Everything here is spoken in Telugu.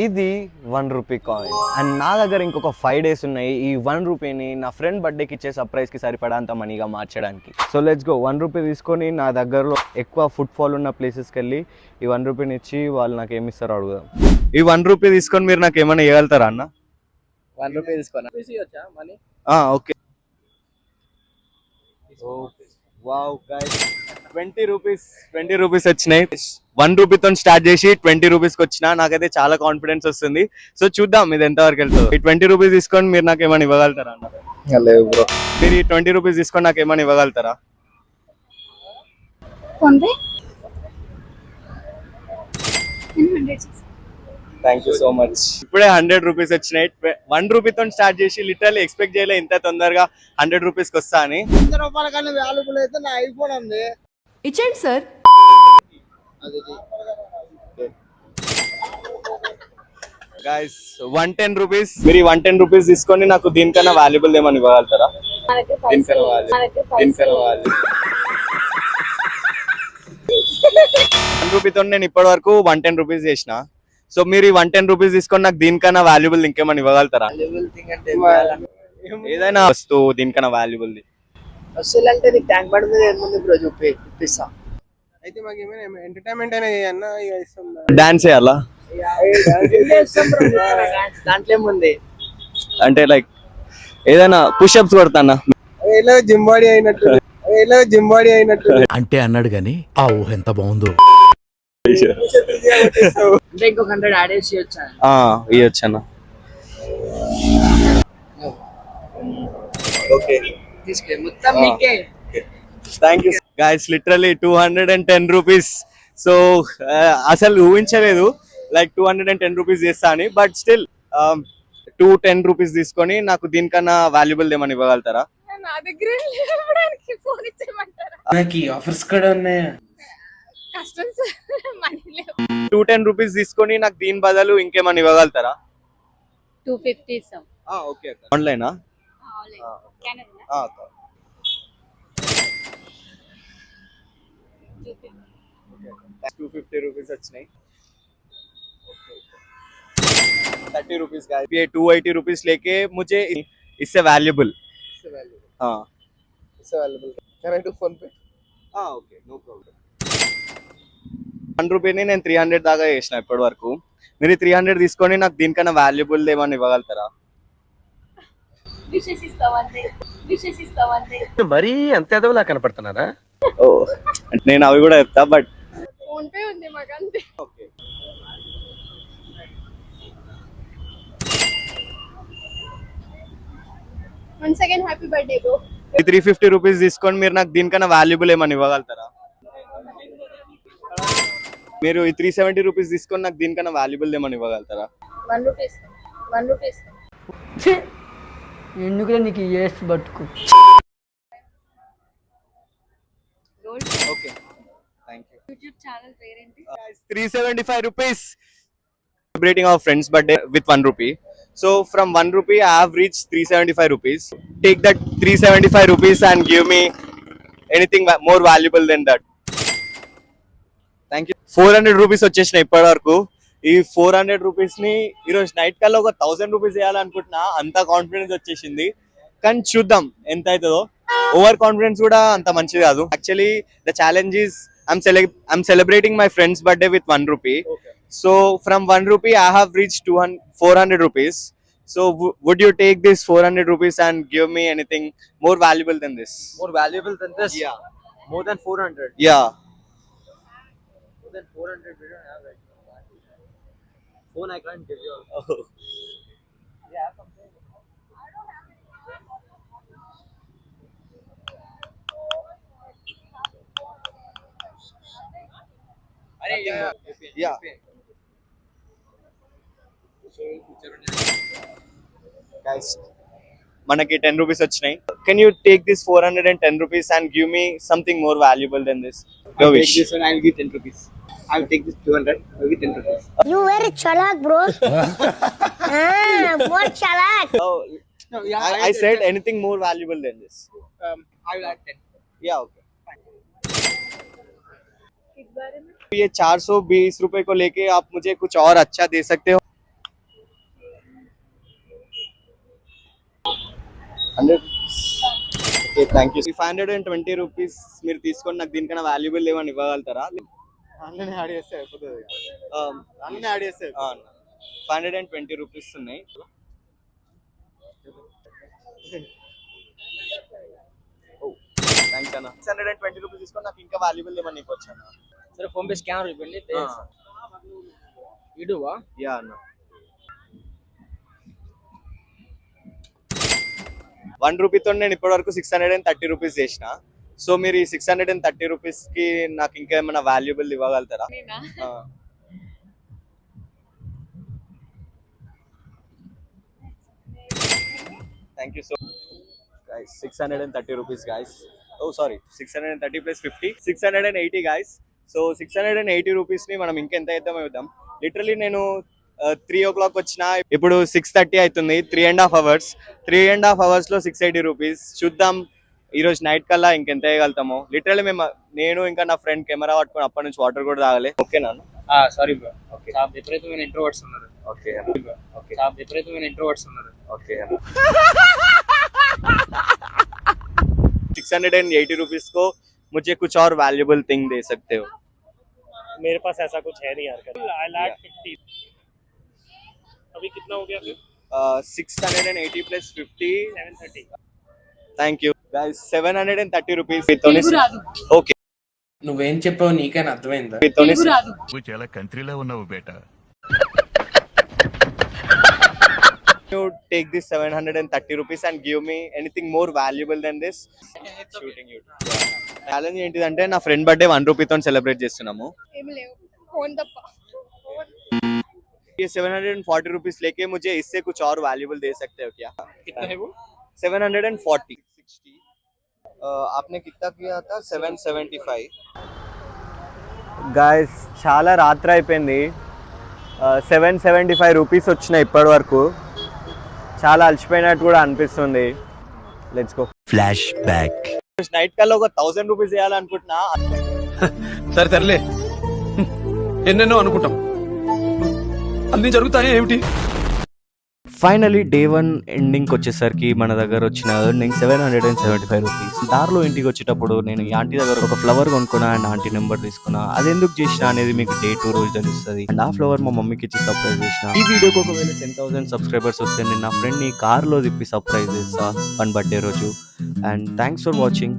ఇది 1 రూపీ కాయిన్ అండ్ నా దగ్గర ఇంకొక 5 days ఉన్నాయి ఈ 1 రూపీని నా ఫ్రెండ్ బర్త్డేకి ఇచ్చే సర్ప్రైజ్కి సరిపడా అంత మనీగా మార్చడానికి. So let's go. 1 రూపీ తీసుకొని నా దగ్గరలో ఎక్కువ ఫుట్ ఫాల్ ఉన్న ప్లేసెస్కి వెళ్ళి ఈ 1 రూపీని ఇచ్చి వాళ్ళు నాకు ఏమి ఇస్తారో అడుగుదాం. ఈ 1 రూపీ తీసుకొని మీరు నాకు ఏమైనా ఇవ్వగలుగుతారా అన్న? 1 రూపీ తీసుకోనా? Money okay. Wow guys, 20 rupees వచ్చినాయి. 1 రూపీతో స్టార్ట్ చేసి 20 రూపీస్కి వచ్చిన నాకైతే చాలా కాన్ఫిడెన్స్ వస్తుంది. సో చూద్దాం ఇది ఎంతవరకు వెళ్తుందో. ఈ 20 రూపీస్ తీసుకొని మీరు నాకు ఏమైనా ఇవ్వగలుగుతారా అన్న? లేదు బ్రో. మీరు ఈ 20 రూపీస్ తీసుకొని నాకు ఏమైనా ఇవ్వగలుగుతారా? Thank you so much. ఇప్పుడే 100 రూపీస్ వచ్చినాయి. 1 రూపీతో స్టార్ట్ చేసి లిటరల్లీ ఎక్స్పెక్ట్ చేయలే ఇంత తొందరగా 100 రూపీస్కి వస్తా అని. 100 రూపాయల కన్నా వాల్యుబుల్ అయితే నా ఐఫోన్ ఉంది. ఇచ్చేయండి సార్. Guys 110 rupees. మీరు ఈ 110 రూపీస్ తీసుకొని నాకు దీనికన్నా వాల్యుబుల్ ఏమని ఇవ్వగలుగుతారా? దీనికన్నా వాల్యుబుల్ 1 రూపీతో నేను ఇప్పటి వరకు 110 రూపీస్ చేసిన. సో మీరు ఈ 110 రూపీస్ తీసుకొని నాకు దీనికన్నా వాల్యుబుల్ ఇంకేమని ఇవ్వగలుగుతారా? ఏదైనా వస్తువు దీనికన్నా వాల్యుబుల్ వస్తువులు అంటే నీకు ట్యాంక్ బండ్ మీద ఏముంది బ్రో చూపిస్తా. అయితే మాకు ఏమైనా ఎంటర్టైన్మెంట్ అనేది అన్న ఇస్తాం. డాన్స్ చేయాలా? దాంట్లో ఏముంది అంటే లైక్ ఏదైనా పుషప్స్ కొడతానా? జిమ్ బాడీ అయినట్టు అంటే అన్నాడు గాని ఆ ఊహ ఎంత బాగుందో. అంటే ఇంకొక 100 యాడ్ చేసి ఇవ్వచ్చు అన్న. ఓకే తీసుకెళ్ళి మొత్తం మీకే. Thank you guys. Literally 210 rupees. So అసలు ఊహించలేదు లైక్ 210 రూపీస్ చేస్తా అని. బట్ స్టిల్ 210 రూపీస్ తీసుకొని నాకు దీనికన్నా వాల్యుబుల్ ఏమని ఇవ్వగలుగుతారా? నా దగ్గర ఇవ్వడానికి ఫోన్ ఇచ్చేయమంటారా? నాకు ఆఫర్స్ కూడా ఉన్నాయా? కష్టం సార్, మనీ లేవు. 210 రూపీస్ తీసుకొని నాకు దీని బదులు ఇంకేమని ఇవ్వగలుగుతారా? 250 ఇస్తాం. ఓకే. ఆన్లైనా? స్కానర్ 250 రూపీస్ వచ్చినాయి. 30 रुपीज का ये 280 रुपीज लेके मुझे इससे वैल्यूबल हाँ इससे available can I do PhonePe? Okay no problem. 1 రూపీని నేను 300 దాకా చేసిన ఇప్పటి వరకు. మీరు 300 తీసుకొని నాకు దీనికన్నా వాల్యుబుల్ ఏమని ఇవ్వగలుగుతారా? మరీ అంత ఎదవలా కనపడుతున్నారా? నేను అవి కూడా చెప్తా. బట్ ఫోన్ పే ఉంది మాకు అంతే. Okay. Once again happy birthday bro. 350 rupees తీసుకొని మీరు నాకు దీనికన్నా వాల్యుబుల్ ఏమని ఇవ్వగలుగుతారా? మీరు ఈ 370 రూపీస్ తీసుకొని నాకు దీనికన్నా వాల్యుబుల్ ఏమని ఇవ్వగలుగుతారా? 1 రూపీ ఇస్తాం. 1 రూపీ ఇస్తాం. ఎందుకు నీకు ఏస్ బట్టుకు. Okay thank you. YouTube channel పేరేంటి? 375 rupees. Celebrating our friend's birthday with 1 rupee. So from 1 rupee I have reached 375 rupees. Take that 375 rupees and give me anything more valuable than that. Thank you. 400 rupees వచ్చేసిన ఇప్పటి వరకు. ఈ 400 రూపీస్ ని ఈరోజు నైట్ కల్లా ఒక 1000 రూపీస్ వేయాలనుకుంటున్నా. అంత కాన్ఫిడెన్స్ వచ్చేసింది. కానీ చూద్దాం ఎంత అవుతుందో. ఓవర్ కాన్ఫిడెన్స్ కూడా అంత మంచిది కాదు. Actually the challenge is I'm celebrating my friend's birthday with 1 rupee. Okay. So from 1 rupee I have reached 400 rupees. So would you take this 400 rupees and give me anything more valuable than this? More valuable than this? Yeah. More than 400? Yeah. More than 400 we don't have right now. Phone I can't give you. Oh. Yeah, something. Yeah. Guys, మనకి 10 రూపీస్ వచ్చినాయి. Can you take this 410 rupees and give me something more valuable than this? Your wish. This one I'll give 10 rupees. I'll take this 200. I'll give 10 rupees. You very chalak, bro. More chalak. Oh, No, yeah, I said anything more valuable than this. I will add 10. Yeah, okay. ये 420 रुपए को लेके आप मुझे कुछ और अच्छा दे सकते हो? 100. Okay thank you. 520 రూపీస్ మీరు తీసుకొని నాకు దీనికన్నా వాల్యుబుల్ ఏమని ఇవ్వగలుగుతారా? అన్నీ యాడ్ చేస్తే అయిపోతుంది. అన్నీ యాడ్ చేస్తే 520 రూపీస్ ఉన్నాయి. థ్యాంక్స్ అన్న. 620 రూపీస్ తీసుకొని నాకు ఇంకా వాల్యుబుల్ ఏమని ఇవ్వచ్చు అన్న? సరే ఫోన్ పే స్కానర్ ఇవ్వండి. ఇడువా యా అన్న. 1 రూపీతో నేను ఇప్పటివరకు 630 రూపీస్ చేసిన. సో మీరు ఈ 630 రూపీస్ కి నాకు ఇంకా ఏమైనా వాల్యుబుల్ ఇవ్వగలుగుతారా? నేనా? Thank you so guys. 630 rupees guys. Oh sorry, 630 plus 50, 680 guys. So 680 rupees ని మనం ఇంకెంత అవుతామో అవుతాం. లిటరలీ నేను 3 o'clock వచ్చిన, ఇప్పుడు 6:30 అవుతుంది. 3.5 hours. 3.5 hours లో 680 రూపీస్. చూద్దాం ఈరోజు నైట్ కల్లా ఇంకెంత వేయగలుగుతామో. లిటరలీ నేను ఇంకా నా ఫ్రెండ్ కెమెరా పట్టుకొని అప్పటి నుంచి వాటర్ కూడా తాగలే. ఓకేనా? Sorry bro. ఓకే. చాలా విపరీతమైన ఇంట్రోవర్ట్స్ ఉన్నారు. Okay okay. చాలా విపరీతమైన ఇంట్రోవర్ట్స్ ఉన్నారు. ఓకే. 680 रुपीस को मुझे कुछ और वैल्यूबल थिंग दे सकते हो? मेरे पास ऐसा कुछ है नहीं यार. I lack 50. अभी कितना हो गया फिर? 680 plus 50. 730. Thank you guys. 730 rupees. Telugu రాదు. Okay. నువ్వేం చెప్పావు నీకైనా అర్థమైందా? తెలుగు రాదు. నువ్వు చాలా కంట్రీలో ఉన్నావు బేటా. You take this 730 rupees and give me anything more valuable than this. Shooting you. Challenge ఏంటిదంటే నా ఫ్రెండ్ బర్త్డే 1 రూపీతో సెలబ్రేట్ చేస్తున్నాము. ఏమి లేవు. ఫోన్ తప్ప. ये 740 रुपीस लेके मुझे इससे कुछ और वैल्यूबल दे सकते हो क्या? कितना है वो? 740. 60. आपने कितना किया था? 775. గాయస్ చాలా రాత్రి అయిపోయింది. 775 రూపీస్ వచ్చినాయి ఇప్పటి వరకు. చాలా అలసిపోయినట్టు కూడా అనిపిస్తుంది. Let's go. Flash back. Night కల్లా ఒక 1000 రూపీస్ వేయాలనుకుంటున్నా. సరే తరలే, ఎన్నెన్నో అనుకుంటాం, అన్ని జరుగుతాయి ఏమిటి? ఫైనలీ డే 1 ఎండింగ్కి వచ్చేసరికి మన దగ్గర వచ్చిన ఎర్నింగ్ 775 రూపీస్. దారిలో ఇంటికి వచ్చేటప్పుడు నేను ఈ ఆంటీ దగ్గర ఒక ఫ్లవర్ కొనుక్కున్నా అండ్ ఆంటీ నెంబర్ తీసుకున్నా. అది ఎందుకు చేసినా అనేది మీకు డే 2 రోజు తెలుస్తుంది. అండ్ ఆ ఫ్లవర్ మా మమ్మీకి ఇచ్చి సర్ప్రైజ్ చేసిన. ఈ వీడియోకి ఒకవేళ 10,000 సబ్స్క్రైబర్స్ వస్తే నేను నా ఫ్రెండ్ని కార్లో తిప్పి సర్ప్రైజ్ చేస్తా 1 బర్త్డే రోజు. And thanks for watching.